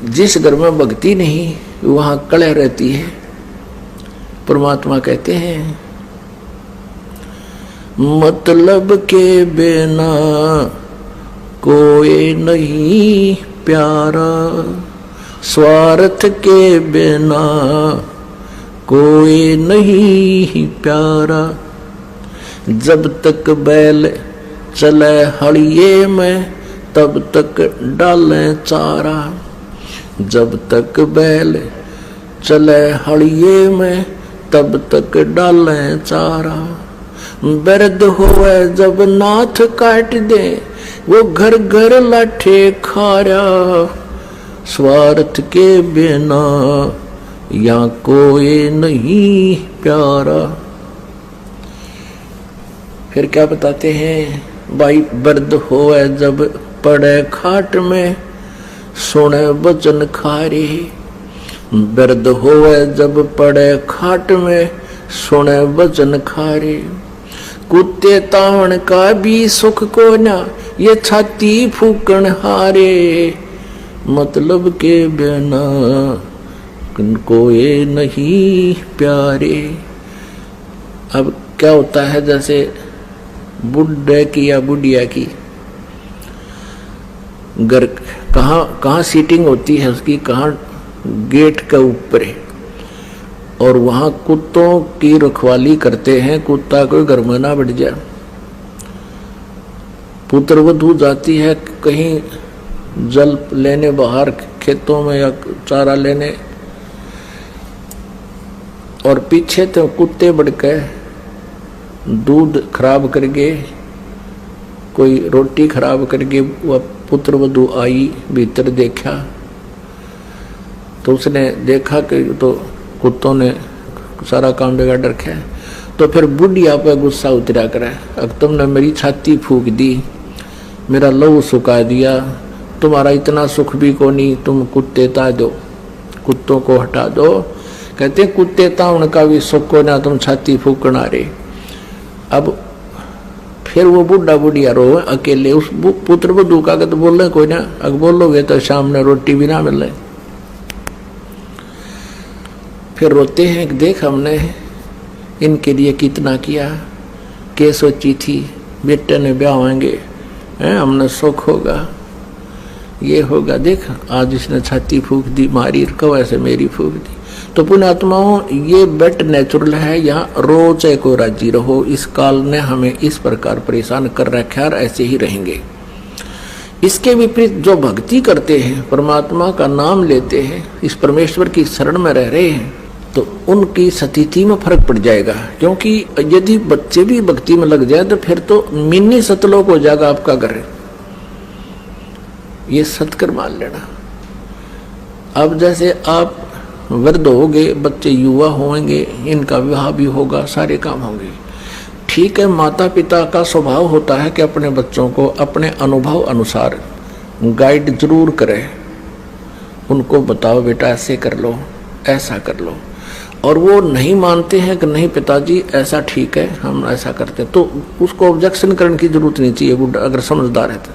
जिस घर में भक्ति नहीं वहां कलह रहती है। परमात्मा कहते हैं मतलब के बिना कोई नहीं प्यारा, स्वार्थ के बिना कोई नहीं प्यारा। जब तक बैल चले हड़िए में तब तक डाले चारा। जब तक बैल चले हड़िए में तब तक डाले चारा। बिरध होवे जब नाथ काट दे वो घर घर लाठे खारा। स्वार्थ के बिना या कोई नहीं प्यारा। फिर क्या बताते हैं भाई, बिरध होवे जब पड़े खाट में सुने वचन खारे। बिरध होवे जब पड़े खाट में सुने वचन खारे। कुत्ते तावण का भी सुख को ना ये छाती फूकण हारे। मतलब के बिना कोई नहीं प्यारे। अब क्या होता है, जैसे बुढ़े की या बुढ़िया की घर कहाँ सीटिंग होती है उसकी, कहाँ गेट के ऊपर है, और वहां कुत्तों की रखवाली करते हैं। कुत्ता कोई घर में ना बढ़ जाए। पुत्र वधू जाती है कहीं जल लेने बाहर खेतों में या चारा लेने, और पीछे तो कुत्ते बढ़ के दूध खराब करके, कोई रोटी खराब करके, वह पुत्र वधू आई भीतर देखा तो उसने देखा कि तो कुत्तों ने सारा काम बिगाड़ रखा है। तो फिर बुढ़िया पे गुस्सा उतरा करे, अब तुमने मेरी छाती फूक दी, मेरा लहू सुखा दिया, तुम्हारा इतना सुख भी को नहीं, तुम कुत्ते ता दो, कुत्तों को हटा दो। कहते कुत्ते ता उनका भी सुख को ना, तुम छाती फूकना रे। अब फिर वो बुढ़ा बुढ़िया रो अकेले, उस पुत्र वधू का तो बोल रहे कोई ना, अगर बोलोगे तो शाम ने रोटी भी ना मिले। फिर रोते हैं कि देख हमने इनके लिए कितना किया, के सोची थी बेटे ने ब्याह होंगे, हमने सुख होगा, ये होगा, देख आज इसने छाती फूक दी, मारी कब ऐसे मेरी फूक दी। तो पुण्यात्माओं, ये बेट नेचुरल है, यहाँ रोज को राजी रहो। इस काल ने हमें इस प्रकार परेशान कर रखा है और ऐसे ही रहेंगे। इसके विपरीत जो भक्ति करते हैं, परमात्मा का नाम लेते हैं, इस परमेश्वर की शरण में रह रहे हैं, तो उनकी स्थिति में फर्क पड़ जाएगा। क्योंकि यदि बच्चे भी भक्ति में लग जाए तो फिर तो मिनी सतलोक हो जाएगा आपका घर, ये सत्कर मान लेना। अब जैसे आप वृद्ध होंगे, बच्चे युवा होंगे, इनका विवाह भी होगा, सारे काम होंगे, ठीक है। माता पिता का स्वभाव होता है कि अपने बच्चों को अपने अनुभव अनुसार गाइड जरूर करें, उनको बताओ बेटा ऐसे कर लो, ऐसा कर लो, और वो नहीं मानते हैं कि नहीं पिताजी ऐसा ठीक है, हम ऐसा करते हैं, तो उसको ऑब्जेक्शन करने की जरूरत नहीं चाहिए। बुढ़ा अगर समझदार है तो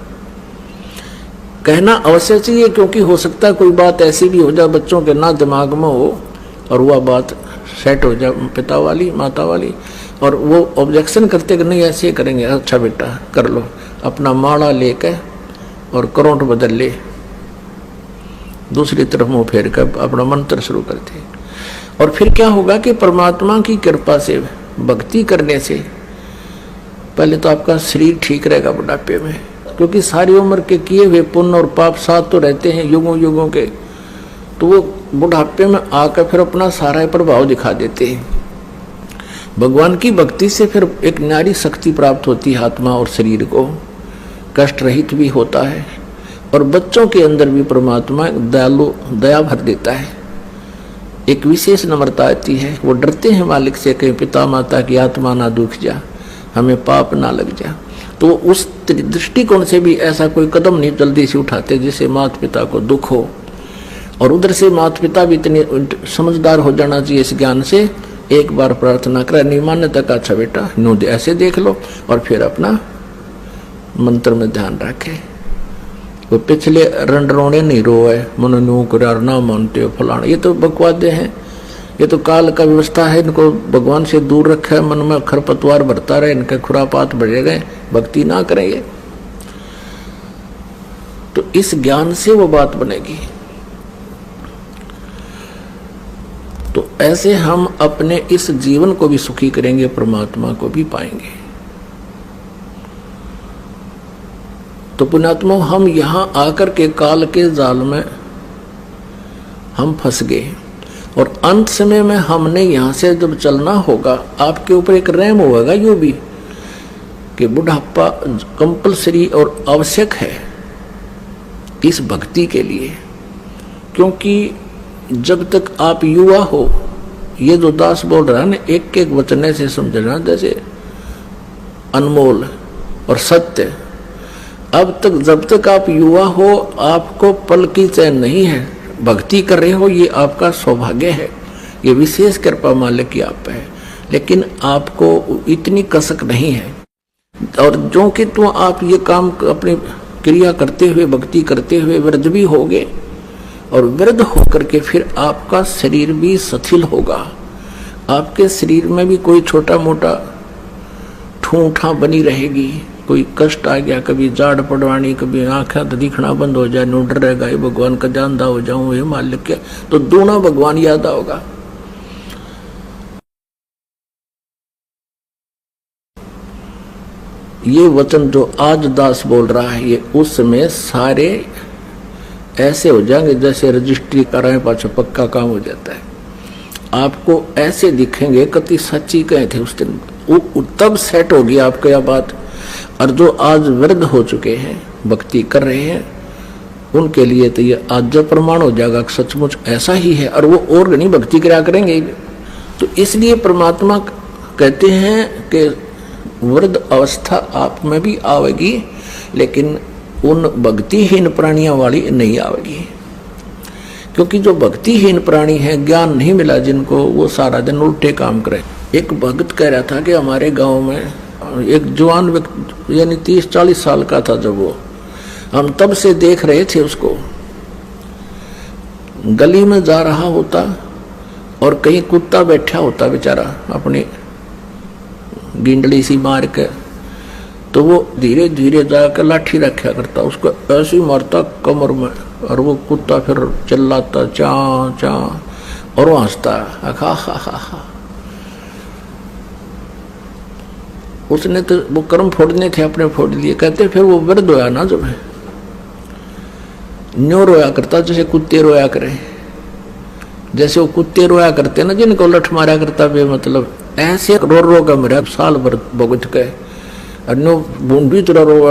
कहना अवश्य चाहिए, क्योंकि हो सकता है कोई बात ऐसी भी हो जाए बच्चों के ना दिमाग में हो और वह बात सेट हो जाए पिता वाली माता वाली, और वो ऑब्जेक्शन करते कि नहीं ऐसे करेंगे, अच्छा बेटा कर लो, अपना माड़ा लेकर और करंट बदल ले, दूसरी तरफ मुंह फेर कर अपना मंत्र शुरू करते। और फिर क्या होगा कि परमात्मा की कृपा से भक्ति करने से पहले तो आपका शरीर ठीक रहेगा बुढ़ापे में, क्योंकि सारी उम्र के किए हुए पुण्य और पाप साथ तो रहते हैं युगों युगों के, तो वो बुढ़ापे में आकर फिर अपना सारा प्रभाव दिखा देते हैं। भगवान की भक्ति से फिर एक नारी शक्ति प्राप्त होती है, आत्मा और शरीर को कष्ट रहित भी होता है, और बच्चों के अंदर भी परमात्मा दयालु दया भर देता है, एक विशेष नम्रता आती है। वो डरते हैं मालिक से, कहीं पिता माता की आत्मा ना दुख जा, हमें पाप ना लग जा। तो उस दृष्टिकोण से भी ऐसा कोई कदम नहीं जल्दी से उठाते जिससे माता पिता को दुख हो, और उधर से माता पिता भी इतने समझदार हो जाना चाहिए इस ज्ञान से, एक बार प्रार्थना करें, नहीं मानने तक अच्छा बेटा नो ऐसे देख लो, और फिर अपना मंत्र में ध्यान रखें। वो पिछले रंडरोने नहीं रोए मन न्यू करार ना मानते हो फलाना, ये तो बकवादे हैं, ये तो काल का व्यवस्था है। इनको भगवान से दूर रखा है, मन में खरपतवार भरता रहे, इनके खुरापात बढ़े गए, भक्ति ना करेंगे। तो इस ज्ञान से वो बात बनेगी। तो ऐसे हम अपने इस जीवन को भी सुखी करेंगे, परमात्मा को भी पाएंगे। तो पुण्यात्मा, हम यहां आकर के काल के जाल में हम फंस गए, और अंत समय में हमने यहां से जब चलना होगा, आपके ऊपर एक रहम होगा यूं भी कि बुढ़ापा कंपलसरी और आवश्यक है इस भक्ति के लिए। क्योंकि जब तक आप युवा हो, ये जो दास बोल रहा है ना, एक एक वचन से समझना जैसे अनमोल और सत्य। अब तक जब तक आप युवा हो, आपको पल की चैन नहीं है, भक्ति कर रहे हो, ये आपका सौभाग्य है, ये विशेष कृपा मालिक की आप है। लेकिन आपको इतनी कसक नहीं है, और जो कि तो आप ये काम अपनी क्रिया करते हुए, भक्ति करते हुए वृद्ध भी होगे, और वृद्ध होकर के फिर आपका शरीर भी शिथिल होगा, आपके शरीर में भी कोई छोटा मोटा ठूठा बनी रहेगी, कोई कष्ट आ गया, कभी जाड़ पड़वानी, कभी आंखें दिखना बंद हो जाए, नोडर रहेगा, ये भगवान का जानदा हो जाऊं, ये मालिक के, तो दूना भगवान याद होगा। ये वचन जो आज दास बोल रहा है, ये उस समय सारे ऐसे हो जाएंगे जैसे रजिस्ट्री कराए पाछा पक्का काम हो जाता है। आपको ऐसे दिखेंगे, कति सच्ची कहे थे उस दिन, तब सेट होगी आपको यह बात। और जो आज वृद्ध हो चुके हैं, भक्ति कर रहे हैं, उनके लिए तो ये आज जब प्रमाण हो जाएगा सचमुच ऐसा ही है, और वो और नहीं भक्ति करा करेंगे। तो इसलिए परमात्मा कहते हैं कि वृद्ध अवस्था आप में भी आवेगी, लेकिन उन भक्तिहीन प्राणियों वाली नहीं आवेगी। क्योंकि जो भक्तिहीन प्राणी है, ज्ञान नहीं मिला जिनको, वो सारा दिन उल्टे काम करे। एक भक्त कह रहा था कि हमारे गांव में एक जवान व्यक्ति, यानी 30-40 साल का था जब वो, हम तब से देख रहे थे उसको, गली में जा रहा होता और कहीं कुत्ता बैठा होता बेचारा अपनी गिंडली सी मार के, तो वो धीरे धीरे जाकर लाठी रखा करता, उसको ऐसे ही मारता कमर में, और वो कुत्ता फिर चिल्लाता चा चा और वो हंसता हा हा हा हा। उसने तो वो कर्म फोड़ने थे, अपने फोड़ लिए। कहते फिर वो वृद्ध होया ना, जब न्यो रोया करता जैसे कुत्ते रोया करे, जैसे वो कुत्ते रोया करते ना जिनको लठ मारा करता बे, मतलब ऐसे रो रो का मेरा साल भर भुगत गए, और नो बूंदी तरह रो